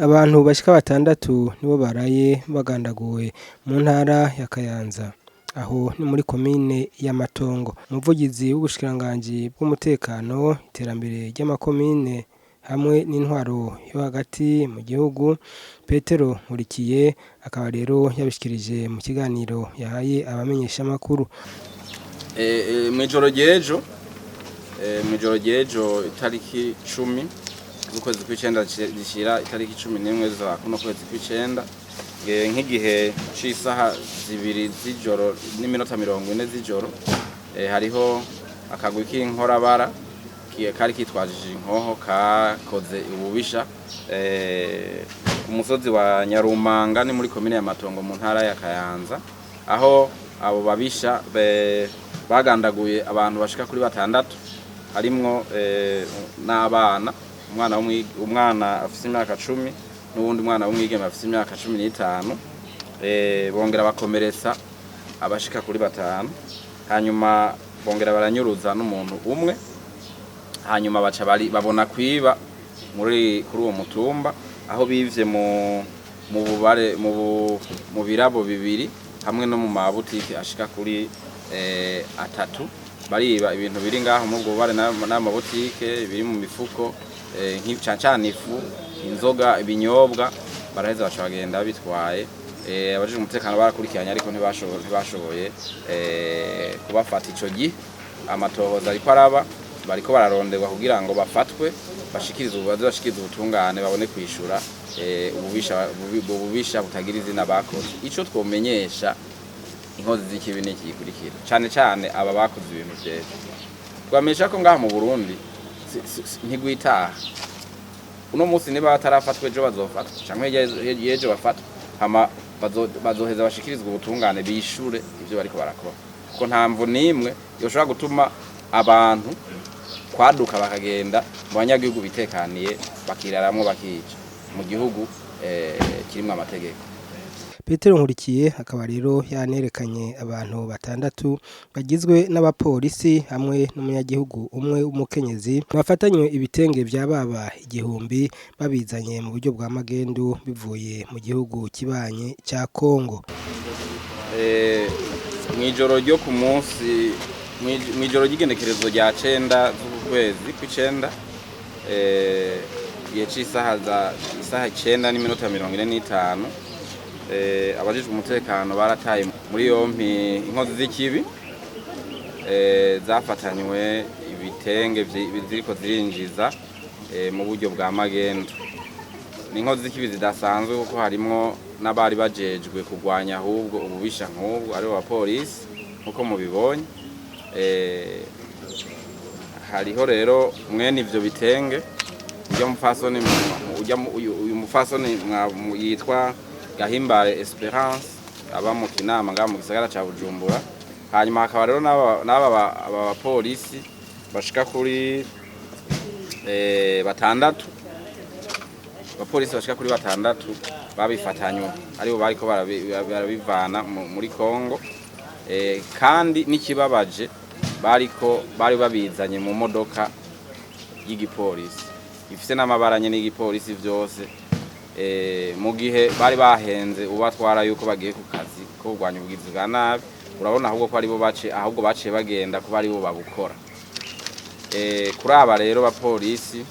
Abantu bashika batandatu nibo baraye bagandaguwe mu ntara ya Kayanza. Aho ni muri komine y'Amatongo. Umuvugizi w'ubushikiranganji bw'umutekano, iterambere ry'amakomine hamwe n'intwaro yo hagati mu gihugu, Petero Nkurikiye akaba rero yabishikirije mu kiganiro yahaye abamenyesha makuru. Mwijoro ryejo itariki 10 z'ukwezi kw'icenda zishira itariki 11 za kuno kwezi kw'icenda, nk'igihe c'isaha 2 z'ijoro n'iminota 40 z'ijoro, hariho akagwi k'inkorabara kari kitwajije inkoho kakoze ububisha ku musozi wa Nyarumanga ni muri komine y'Amatongo mu ntara ya Kayanza, aho abo babisha bagandaguye abantu bashika kuri batandatu, harimwo n'abana, umwana afise imyaka 10 n'uwundi mwana w'umwigeme afise imyaka 15, bongera bakomeretsa abashika kuri 5, hanyuma bongera baranyuruza n'umuntu umwe, hanyuma baca babona kwiba kuri uwo mutumba, aho bivye mu birabo bibiri hamwe no mu mabutike ashika kuri 3, bariba ibintu biri ngaho mu bubare n'amabutike biri mu mifuko, nk'icacana ifu, inzoga, ibinyobwa, baraheza baca bagenda bitwaye. Abajije umutekano barakurikiranye ariko ntibashoboye kubafata ico gihe. Amatohoza ariko araba, bariko bararonderwa kugira ngo bafatwe, bashikirize ubutungane, babone kwishura ububisha butagira izina bakoze. Ico twomenyesha inkozi z'ikibi n'ikikurikira, cane aba bakoze ibintu vyera, twamenyesha ko ngaha mu Burundi ntigwitaha. Uno munsi niba batarafatwe ejo bazofatwa, canke yejo bafatwa, hama bazoheza bashikirizwa ubutungane bishure ivyo bariko barakora, kuko nta mvu nimwe yoshobora gutuma abantu kwaduka bakagenda mu banyagihugu bitekaniye bakiraramwo bakica mu gihugu kirimwo amategeko. Petero Nkurikiye akaba rero yanerekanye abantu batandatu bagizwe n'abaporisi hamwe n'umunyagihugu umwe w'umukenyezi, bafatanywe ibitenge vya baba 1000 babizanye mu buryo bwa magendo bivuye mu gihugu kibanye ca Kongo. Mwijoro ryo ku munsi mwijoro ry'igenekerezo rya 9 z'ukwezi kw'icenda, igihe c'isaha 9 n'iminota 45, abajijwe umutekano barataye muri yompi inkozi z'ikibi zafatanywe ibitenge ziriko zirinjiza mu buryo bwa magendo. Ni inkozi z'ikibi zidasanzwe kuko harimwo n'abari bajejwe kugwanya ahubwo ububisha nk'ubwo ari abaporisi nkuko mubibonye. Hariho rero mwene ivyo bitenge, uyu mufasoni yitwa Gahimbare Esperance, aba mu Kinama ngaha mu gisagara ca Bujumbura. Hanyuma hakaba rero n'aba abaporisi bashika kuri batandatu, abaporisi bashika kuri batandatu babifatanywe, aribo bariko barabivana muri Kongo, kandi n'ikibabaje bari babizanye mu modoka y'igipolisi ifise n'amabaranye n'igipolisi vyose, mu gihe bari bahenze ubatwara yuko bagiye ku kazi ko kurwanya ubugizi bwa nabi. Urabona ahubwo ko aribo baciye bagenda kuba aribo babukora. Kuri aba rero bapolisi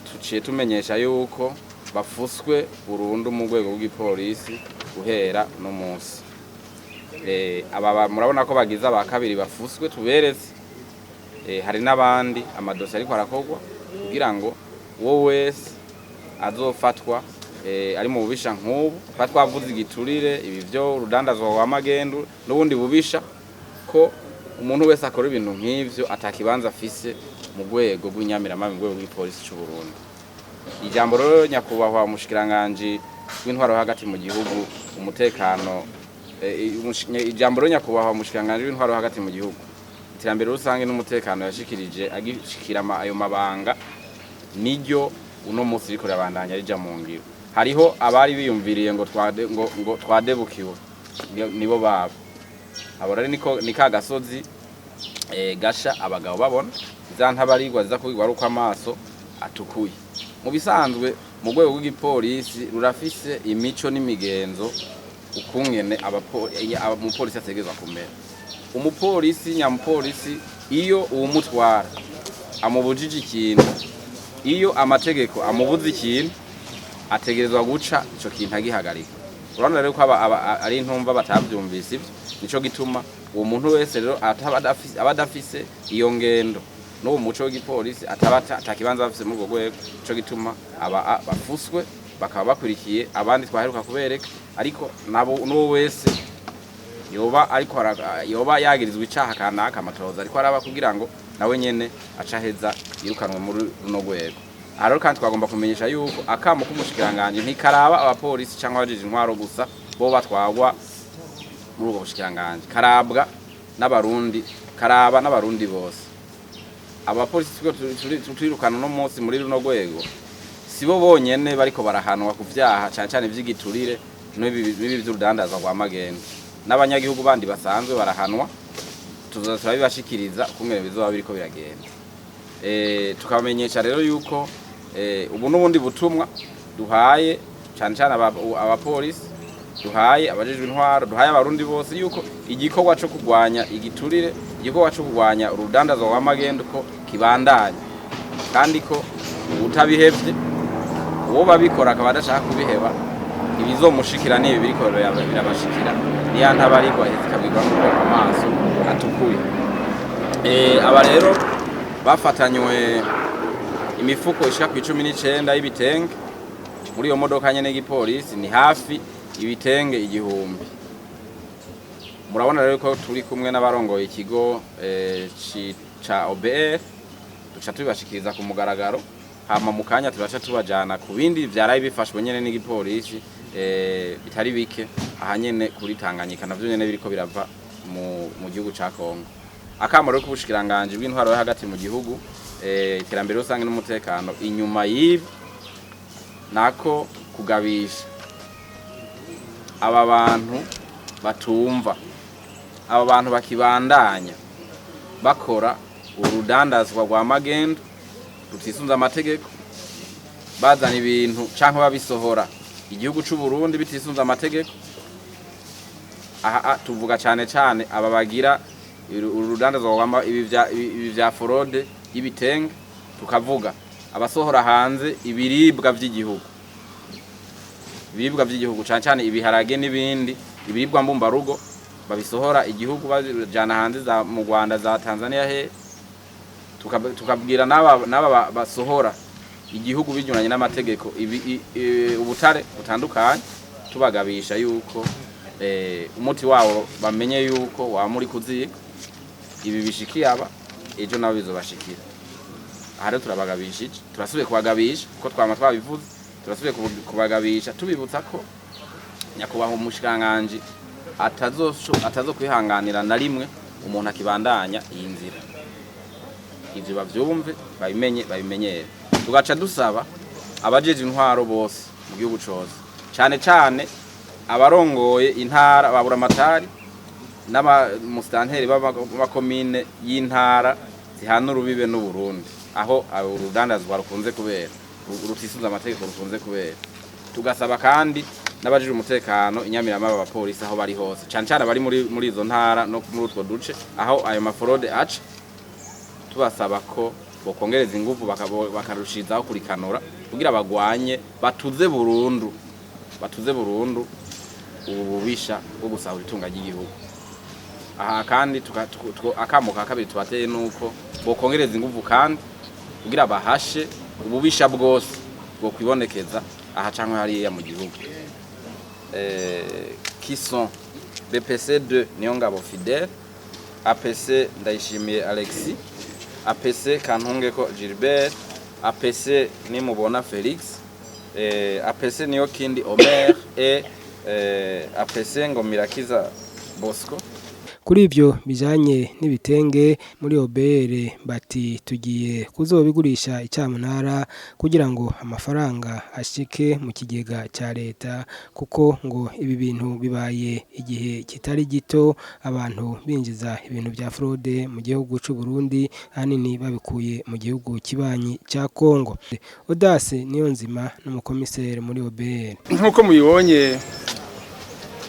tuciye tumenyesha yuko bafuswe burundu mu rwego rw'igipolisi guhera no munsi. Aba murabona ko bagize aba kabiri bafuswe tuberetse, hari n'abandi amadosi ariko arakorwa kugira ngo wowe wese azofatwa ari mu bubisha nk'ubu, twavuze igiturire, ibi vyo urudandazwa wa magendo n'ubundi bubisha, ko umuntu wese akora ibintu nk'ivyo atakibanza afise mu rwego rw'inyamiramabi, mu rwego rw'ipolisi c'u Burundi. Ijambo rero nyakubahwa umushikiranganje w'intwaro hagati mu gihugu, umutekano, ijambo rero nyakubahwa umushikiranganje w'intwaro hagati mu gihugu, iterambere rusange n'umutekano yashikirije agishikira ayo mabanga, niryo uno munsi riko rabandanya rija mu ngiro. Hariho abari biyumviriye ngo twadebukiwe, nibo babo abo rero ni ka gasozi gasha abagabo babona, za ntabarirwa ziza kubigwa ari uko amaso atukuye. Mu bisanzwe mu rwego rw'igipolisi rurafise imico n'imigenzo ukungene umupolisi ategerezwa kumera. Umupolisi nyamupolisi iyo uwumutwara amubujije ikintu, iyo amategeko amubuza ikintu, ategerezwa guca ico kintu agihagarika. Urabona rero ko ari intumva batavyumvise ivyo, nico gituma uwo muntu wese rero abadafise iyo ngendo n'uwo muco w'igipolisi atakibanza bafise muri urwo rwego, nico gituma bafuswe bakaba bakurikiye abandi twaheruka kubereka, ariko nabo n'uwo wese yoba yagirizwa icaha kanaka amatohoza ariko araba kugira ngo nawe nyene acaheza yirukanwe muri runo rwego. Aha rero kandi twagomba kumenyesha yuko akamo k'umushikiranganje ntikaraba abapolisi canke abajije intwaro gusa bo batwagwa muri ubwo bushikiranganje, karabwa n'abarundi bose. Abapolisi turirukana no munsi muri runo rwego sibo bonyene bariko barahanwa ku vyaha cyane cyane vy'igiturire n'ibi vy'urudandaza rwa magendo, n'abanyagihugu bandi basanzwe barahanwa. Turabibashikiriza kumwe bizoba biriko biragenda. Tukamenyesha rero yuko ubu n'ubundi butumwa duhaye cyane cyane abapolisi, duhaye abajejwe intwaro, duhaye abarundi bose yuko igikorwa cyo kurwanya igiturire, igikorwa cyo kurwanya urudandazo rwa magendo ko kibandanya, kandi ko utabihevye uwo babikora akaba adashaka kubiheba ibizomushikira n'ibi biriko birabashikira niya ntabarigwa ikabigwa mu maso atukuye. Aba rero bafatanywe imifuko ishika ku 19 y'ibitenge muri iyo modoka nyene y'igipolisi, ni hafi ibitenge 1000. Murabona rero ko turi kumwe n'abarongoye ikigo ca OBR, duca tubashikiriza ku mugaragaro, hama mu kanya turaca tubajana ku bindi vyaraye bifashwe nyene n'igipolisi bitari bike aha nyene kuri Tanganyika, navyo nyene biriko birava mu gihugu ca Kongo. Akamo rero kubushikiranganje bw'intwaro yo hagati mu gihugu, iterambere rusange n'umutekano, inyuma y'ibi nako kugabisha aba bantu batumva, aba bantu bakibandanya bakora urudandazwa rwa magendo rutisunza amategeko, bazana ibintu canke babisohora igihugu c'u Burundi bitisunza amategeko. Aha tuvuga cyane cyane aba bagira urudandazwa rwa ibi vya fraude y'ibitenge, tukavuga abasohora hanze ibiribwa vy'igihugu, cyane cyane ibiharage n'ibindi ibiribwa mbumbarugo babisohora igihugu bajana hanze za mu Rwanda, za Tanzania tukabwira n'aba basohora igihugu binyuranye n'amategeko ubutare butandukanye, tubagabisha yuko umuti wawo bamenye yuko wamuri kuziga ibi bishikiye aba ejo nabo bizobashikira. Aha rero turabagabishije, turasubiye kubagabisha ko twama twabivuze, turasubiye kubagabisha tubibutsa ko nyakubahwa umushikiranganje atazokwihanganira na rimwe umuntu akibandanya iyi nzira. Ivyo bavyumve, babimenyere. Tugaca dusaba abajeje intwaro bose mu gihugu cose, cyane cyane abarongoye intara babura amatari n'abamusitanteri b'amakomine y'intara zihana urubibe n'u Burundi, aho urudandazwa rukunze kubera rutisunza amategeko rukunze kubera. Tugasaba kandi n'abajije umutekano inyamirama abaporisi aho bari hose, cyane cyane bari muri izo ntara no muri utwo duce aho ayo mafraude aca, tubasaba ko bokongereza ingufu bakarushizaho kurikanura kugira bagwanye batuze burundu ubu bubisha bwo gusahura itunga ry'igihugu. Aha kandi akamuka kabiri tubateye nuko bokongereza ingufu kandi kugira bahashe ububisha bwose bwo kwibonekeza aha canke hariya mu gihugu. Qui sont BPC2 Niyongabo Fidèle, APC Ndayishimiye Alexis, APC Kantungeko Gilbert, APC Nimubona Felix, APC Niyokindi Omer et APC Ngomirakiza Bosco. Kuri ivyo bijanye n'ibitenge muri OBR bati tugiye kuzobigurisha icyamunara kugira ngo amafaranga ashike mu kigega cya leta, kuko ngo ibi bintu bibaye igihe kitari gito abantu binjiza ibintu vya fraude mu gihugu c'u Burundi, ahanini babikuye mu gihugu kibanyi cya Kongo. Odase Niyonzima n'umukomiseri muri OBR. Nkuko mubibonye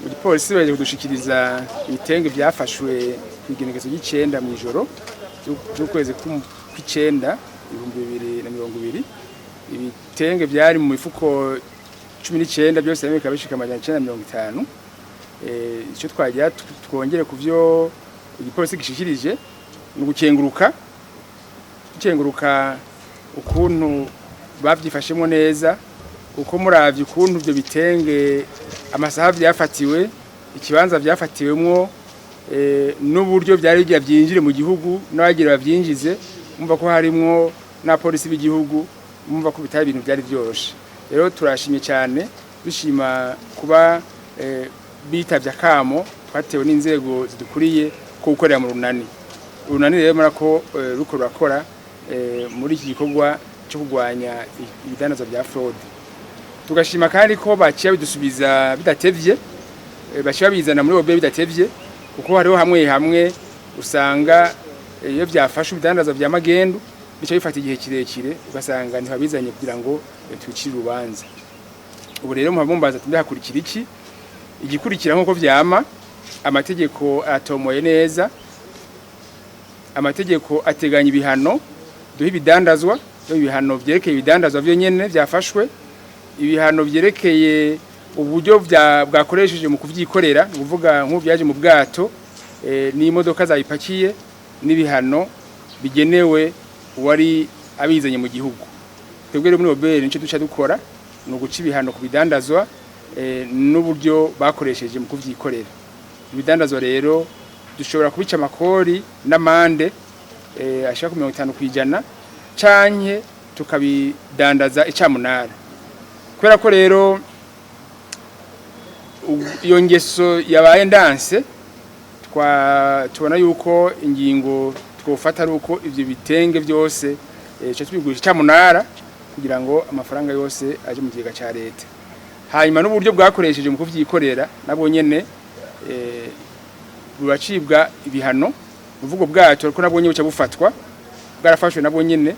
muri polisi baje kudushikiriza ibitenge byafashwe kwigenekezo y'icenda mu ijoro cy'ukwezi kw'icenda 2020. Ibitenge byari mu mifuko 19 byose bikaba bishika amajana 950. Icyo twagira twongere kuvyo igipolisi gishikirije no gukenguruka ukuntu bavyifashemo neza, uko muravye ukuntu byo bitenge amasaha byafatiwe, ikibanza byafatiwemwo, n'uburyo byari byinjire mu gihugu n'abagira bavyinjize, umva ko harimwo na polisi b'igihugu, umva ko bitari ibintu byari byoroshe. Rero turashimye cyane, bishima kuba bitavye akamo twatewe n'inzego zidukuriye ko gukorera mu runani. Urunani rero marako ruko rurakora muri iki gikorwa cyo kugwanya ibidandaza bya fraude. Tugashima kandi ko baciye bidusubiza bidatevye, baciye bizana muri OBR bidatevye, kuko hariho hamwe usanga iyo byafashe ibidandaza bya magendo bica bifata igihe kirekire, ugasanga ntibabizanye kugira ngo twicire urubanza. Ubu rero muhamumbaza tundahakurikira iki igikurikira nkuko vyama, amategeko atomoye neza, amategeko ateganya ibihano duha ibidandazwa, ibihano byerekeye ibidandazwa byo nyene byafashwe, ibihano byerekeye uburyo bwakoresheje mu kuvyikorera, uvuga nk'ubu byaje mu bwato n'imodoka zayipakiye, n'ibihano bigenewe wari abizanye mu gihugu. Twebwe muri OBR nico duca dukora no guca ibihano ku bidandazwa n'uburyo bakoresheje mu kuvyikorera. Ibidandazwa rero dushobora kubica amakori n'amande ashaka 50% canke tukabidandaza icyamunara. Kubera ko rero iyo ngeso yabaye ndanse, tubona yuko ingingo twofata ari uko ivyo bitenge byose cyo tubigurisha icyamunara kugira ngo amafaranga yose aje mu kigega cya leta. Hanyuma n'uburyo bwakoresheje mu kuvyikorera nabo nyene buracibwa ibihano, uvugo bwacu ariko nabwo nyine buca bufatwa, bwarafashwe nabwo nyene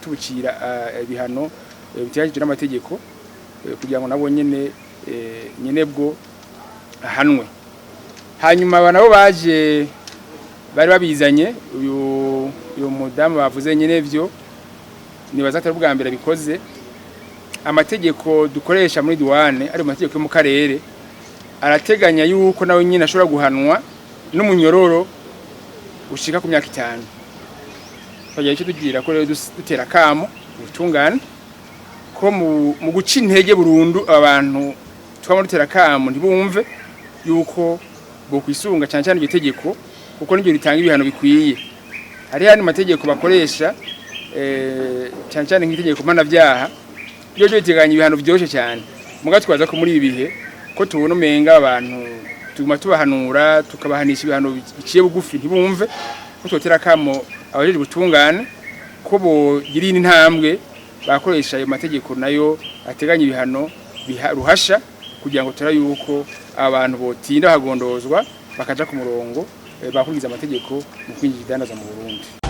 tubucira ibihano bityaje n'amategeko kugira ngo nabo nyene bwo ahanwe. Hanyuma abanabo baje bari babizanye, uyu mudamu bavuze nyene byo nibaza atari bwa mbere bikoze. Amategeko dukoresha muri douane ari amategeko yo mu karere arateganya yuko nawe nyine ashobora guhanwa n'umunyororo ushika ku myaka 5. Twagiye cyo tugira ko rero dutera kamo ubutungane ko mu guca intege burundu abantu twamurutera kamo ntibumve yuko bo kwisunga cyane cyane igitegeko, kuko n'ibyo ritanga ibihano bikwiye. Hari hano mategeko bakoresha cyane cyane nk'itegeko mpanavyaha byo biteganya ibihano byoshe cyane. Mugatwaza ko muri ibi bihe ko tubona umenga abantu tuguma tubahanura tukabahanisha ibihano biciye bugufi ntibumve, ko twotera kamo abajeje gutungana ko bogira intambwe bakoresha ayo mategeko nayo ateganya ibihano ruhasha kugira ngo tera yuko abantu botinda hagondozwa bakaja ku murongo bakurikiza amategeko mu kwinjira idanaza mu Burundi.